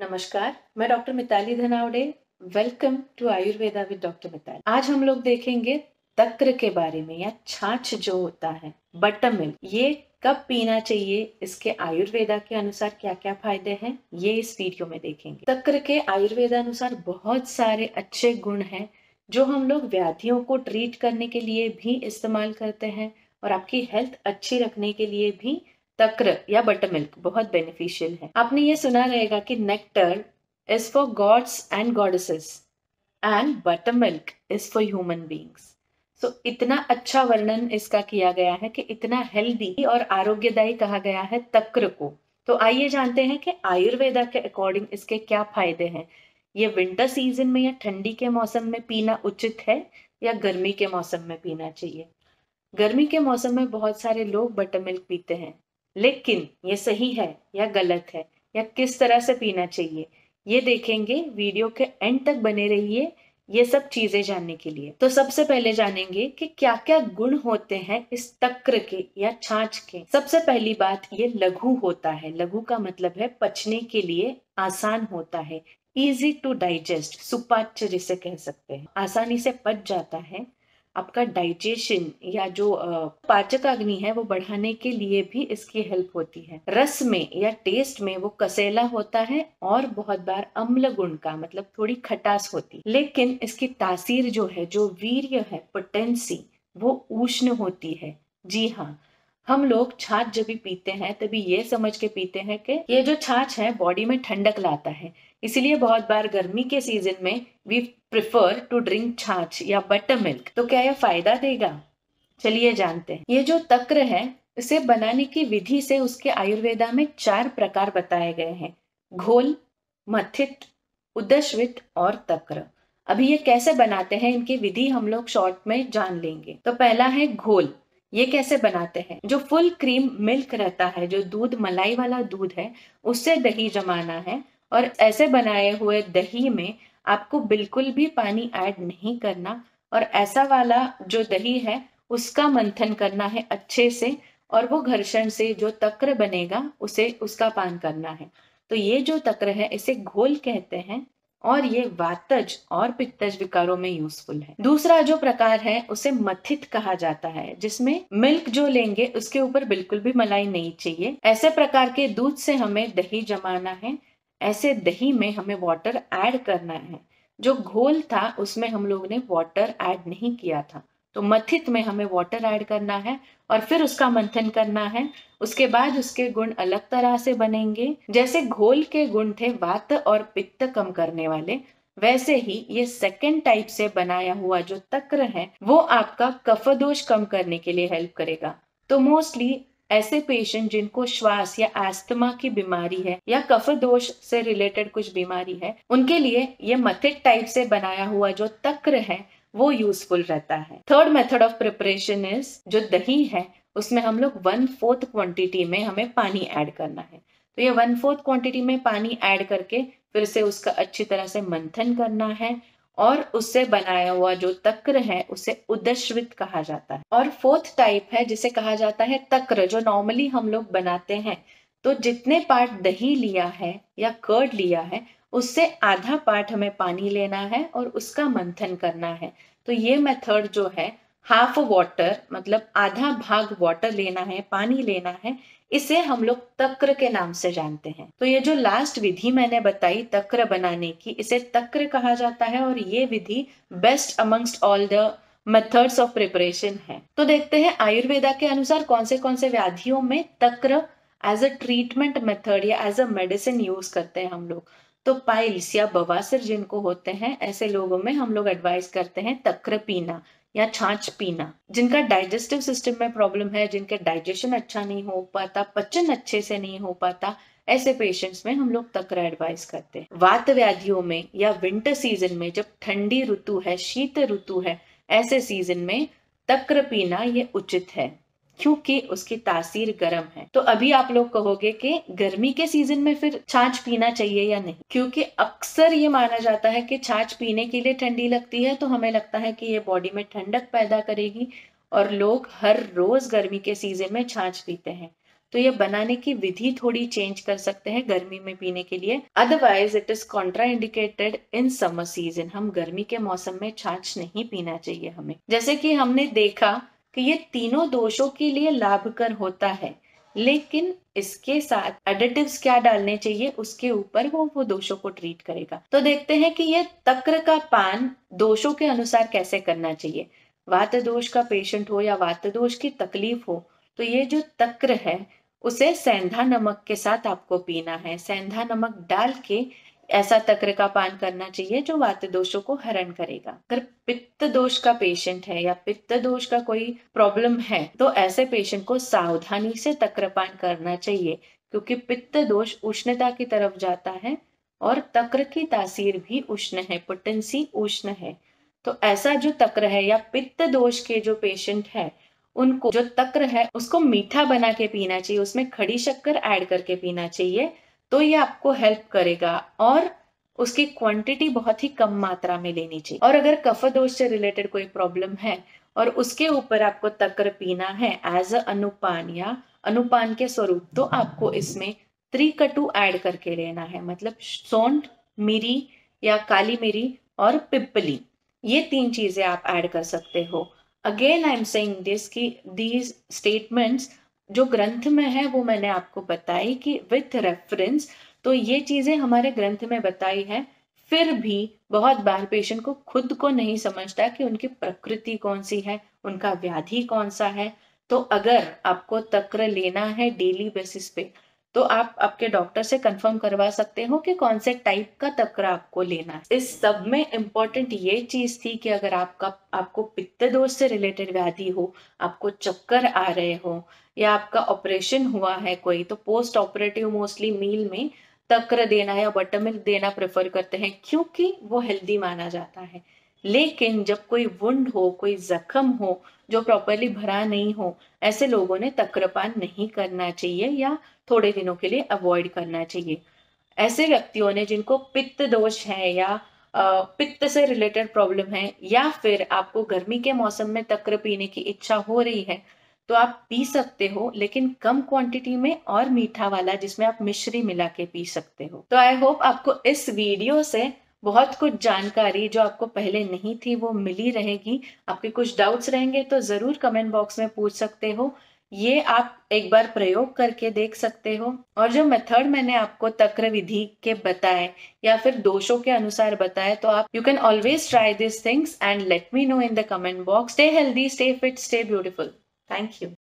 नमस्कार, मैं doctor Mitali Dhanawade. Welcome to Ayurveda with doctor Mitali. आज हम लोग देखेंगे तक्र के बारे में या छाछ जो होता है, बटर मिल्क, ये कब पीना चाहिए, इसके आयुर्वेदा के अनुसार क्या क्या फायदे हैं, ये इस वीडियो में देखेंगे। तक्र के आयुर्वेदा अनुसार बहुत सारे अच्छे गुण हैं जो हम लोग व्याधियों को ट्रीट करने के लिए भी इस्तेमाल करते हैं और आपकी हेल्थ अच्छी रखने के लिए भी तक्र या बटर मिल्क बहुत बेनिफिशियल है। आपने ये सुना रहेगा कि nectar is for gods and goddesses and butter milk is for human beings. So इतना अच्छा वर्णन इसका किया गया है कि इतना हेल्दी और आरोग्यदायी कहा गया है तक्र को। तो आइए जानते हैं कि आयुर्वेदा के अकॉर्डिंग इसके क्या फायदे हैं। ये विंटर सीजन में या ठंडी के मौसम में पीना उचित है या गर्मी के मौसम में पीना चाहिए। गर्मी के मौसम में बहुत सारे लोग बटर मिल्क पीते हैं, लेकिन ये सही है या गलत है या किस तरह से पीना चाहिए, ये देखेंगे। वीडियो के एंड तक बने रहिए ये सब चीजें जानने के लिए। तो सबसे पहले जानेंगे कि क्या क्या गुण होते हैं इस तक्र के या छाछ के। सबसे पहली बात, ये लघु होता है। लघु का मतलब है पचने के लिए आसान होता है, इजी टू डाइजेस्ट, सुपाच्य जिसे कह सकते हैं, आसानी से पच जाता है। आपका डाइजेशन या जो पाचक अग्नि है वो बढ़ाने के लिए भी इसकी हेल्प होती है। रस में या टेस्ट में वो कसेला होता है और बहुत बार अम्ल गुण का मतलब थोड़ी खटास होती है। लेकिन इसकी तासीर जो है, जो वीर्य है, पोटेंसी, वो उष्ण होती है। जी हाँ, हम लोग छाछ जब भी पीते हैं तभी ये समझ के पीते हैं कि ये जो छाछ है बॉडी में ठंडक लाता है। इसीलिए बहुत बार गर्मी के सीजन में वी प्रिफर टू ड्रिंक छाछ या बटर मिल्क। तो क्या यह फायदा देगा? चलिए जानते हैं। ये जो तक्र है, इसे बनाने की विधि से उसके आयुर्वेदा में 4 प्रकार बताए गए हैं: घोल, मथित, उदश्वित और तक्र। अभी ये कैसे बनाते हैं, इनकी विधि हम लोग शॉर्ट में जान लेंगे। तो पहला है घोल। ये कैसे बनाते हैं? जो फुल क्रीम मिल्क रहता है, जो दूध, मलाई वाला दूध है, उससे दही जमाना है और ऐसे बनाए हुए दही में आपको बिल्कुल भी पानी ऐड नहीं करना और ऐसा वाला जो दही है उसका मंथन करना है अच्छे से और वो घर्षण से जो तक्र बनेगा उसे उसका पान करना है। तो ये जो तक्र है इसे घोल कहते हैं और ये वातज और पित्तज विकारों में यूजफुल है। दूसरा जो प्रकार है उसे मथित कहा जाता है, जिसमें मिल्क जो लेंगे उसके ऊपर बिल्कुल भी मलाई नहीं चाहिए। ऐसे प्रकार के दूध से हमें दही जमाना है, ऐसे दही में हमें वाटर ऐड करना है। जो घोल था उसमें हम लोगों ने वाटर ऐड नहीं किया था, तो मथित में हमें वाटर ऐड करना है और फिर उसका मंथन करना है। उसके बाद उसके गुण अलग तरह से बनेंगे। जैसे घोल के गुण थे वात और पित्त कम करने वाले, वैसे ही ये सेकेंड टाइप से बनाया हुआ जो तक्र है वो आपका कफ दोष कम करने के लिए हेल्प करेगा। तो मोस्टली ऐसे पेशेंट जिनको श्वास या एस्थमा की बीमारी है या कफ दोष से रिलेटेड कुछ बीमारी है, उनके लिए ये मथित टाइप से बनाया हुआ जो तक्र है वो यूजफुल रहता है। Third method of preparation is, जो दही है उसमें हम लोग 1/4 क्वांटिटी में हमें पानी ऐड करना है। तो ये 1/4 क्वांटिटी में पानी ऐड करके फिर से उसका अच्छी तरह से मंथन करना है और उससे बनाया हुआ जो तक्र है उसे उदश्वित कहा जाता है। और फोर्थ टाइप है जिसे कहा जाता है तक्र, जो नॉर्मली हम लोग बनाते हैं। तो जितने पार्ट दही लिया है या कर्ड लिया है उससे आधा पार्ट हमें पानी लेना है और उसका मंथन करना है। तो ये मेथड जो है, हाफ वाटर मतलब आधा भाग वाटर लेना है, पानी लेना है, इसे हम लोग तक्र के नाम से जानते हैं। तो ये जो लास्ट विधि मैंने बताई तक्र बनाने की, इसे तक्र कहा जाता है और ये विधि best amongst all the methods of preparation है। तो देखते हैं आयुर्वेदा के अनुसार कौन से व्याधियों में तक्र एज अ ट्रीटमेंट मेथड या एज अ मेडिसिन यूज करते हैं हम लोग। तो पाइल्स या बवासीर जिनको होते हैं, ऐसे लोगों में हम लोग एडवाइस करते हैं तक्र पीना या छाछ पीना। जिनका डाइजेस्टिव सिस्टम में प्रॉब्लम है, जिनके डाइजेशन अच्छा नहीं हो पाता, पचन अच्छे से नहीं हो पाता, ऐसे पेशेंट्स में हम लोग तक्र एडवाइस करते हैं। वात व्याधियों में या विंटर सीजन में, जब ठंडी ऋतु है, शीत ऋतु है, ऐसे सीजन में तक्र पीना ये उचित है क्योंकि उसकी तासीर गर्म है। तो अभी आप लोग कहोगे कि गर्मी के सीजन में फिर छाछ पीना चाहिए या नहीं, क्योंकि अक्सर ये माना जाता है कि छाछ पीने के लिए ठंडी लगती है, तो हमें लगता है कि ये बॉडी में ठंडक पैदा करेगी और लोग हर रोज गर्मी के सीजन में छाछ पीते हैं। तो ये बनाने की विधि थोड़ी चेंज कर सकते हैं गर्मी में पीने के लिए। Otherwise it is contraindicated in summer season. हम गर्मी के मौसम में छाछ नहीं पीना चाहिए हमें। जैसे कि हमने देखा कि ये तीनों दोषों के लिए लाभकर होता है, लेकिन इसके साथ एडिटिव्स क्या डालने चाहिए उसके ऊपर वो दोषों को ट्रीट करेगा। तो देखते हैं कि ये तक्र का पान दोषों के अनुसार कैसे करना चाहिए। वात दोष का पेशेंट हो या वात दोष की तकलीफ हो, तो ये जो तक्र है उसे सेंधा नमक के साथ आपको पीना है। सेंधा नमक डाल के ऐसा तक्र का पान करना चाहिए जो वात दोषों को हरण करेगा। अगर पित्त दोष का पेशेंट है या पित्त दोष का कोई प्रॉब्लम है तो ऐसे पेशेंट को सावधानी से तक्र पान करना चाहिए, क्योंकि पित्त दोष उष्णता की तरफ जाता है और तक्र की तासीर भी उष्ण है, पोटेंसी उष्ण है। तो ऐसा जो तक्र है या पित्त दोष के जो पेशेंट है उनको जो तक्र है उसको मीठा बना के पीना चाहिए, उसमें खड़ी शक्कर ऐड करके पीना चाहिए। तो ये आपको हेल्प करेगा और उसकी क्वांटिटी बहुत ही कम मात्रा में लेनी चाहिए। और अगर कफ दोष से रिलेटेड कोई प्रॉब्लम है और उसके ऊपर आपको तक्र पीना है एज अ अनुपान या अनुपान के स्वरूप, तो आपको इसमें त्रिकटु ऐड करके लेना है। मतलब सौंठ, मिरी या काली मिरी और पिपली, ये 3 चीजें आप ऐड कर सकते हो। Again I am saying this कि दीज स्टेटमेंट्स जो ग्रंथ में है वो मैंने आपको बताई कि विथ रेफरेंस, तो ये चीजें हमारे ग्रंथ में बताई है। फिर भी बहुत बार पेशेंट को खुद को नहीं समझता कि उनकी प्रकृति कौन सी है, उनका व्याधि कौन सा है। तो अगर आपको तक्र लेना है डेली बेसिस पे, तो आप आपके डॉक्टर से कंफर्म करवा सकते हो कि कौन से टाइप का तक्र आपको लेना है। इस सब में इम्पोर्टेंट ये चीज थी कि अगर आपको पित्त दोष से रिलेटेड व्याधि हो, आपको चक्कर आ रहे हो या आपका ऑपरेशन हुआ है कोई, तो पोस्ट ऑपरेटिव मोस्टली मील में तक्र देना या बटर मिल्क देना प्रेफर करते हैं, क्योंकि वो हेल्दी माना जाता है। लेकिन जब कोई वुंड हो, कोई जख्म हो जो प्रॉपरली भरा नहीं हो, ऐसे लोगों ने तक्रपान नहीं करना चाहिए या थोड़े दिनों के लिए अवॉइड करना चाहिए। ऐसे व्यक्तियों ने जिनको पित्त दोष है या पित्त से रिलेटेड प्रॉब्लम है, या फिर आपको गर्मी के मौसम में तक्र पीने की इच्छा हो रही है, तो आप पी सकते हो, लेकिन कम क्वांटिटी में और मीठा वाला जिसमें आप मिश्री मिला के पी सकते हो। तो आई होप आपको इस वीडियो से बहुत कुछ जानकारी जो आपको पहले नहीं थी वो मिली रहेगी। आपके कुछ डाउट्स रहेंगे तो जरूर कमेंट बॉक्स में पूछ सकते हो। ये आप एक बार प्रयोग करके देख सकते हो। और जो मेथड मैंने आपको तक्र विधि के बताए या फिर दोषों के अनुसार बताए, तो आप you can always try this things and let me know in the comment box. Stay healthy, stay fit, stay beautiful. Thank you.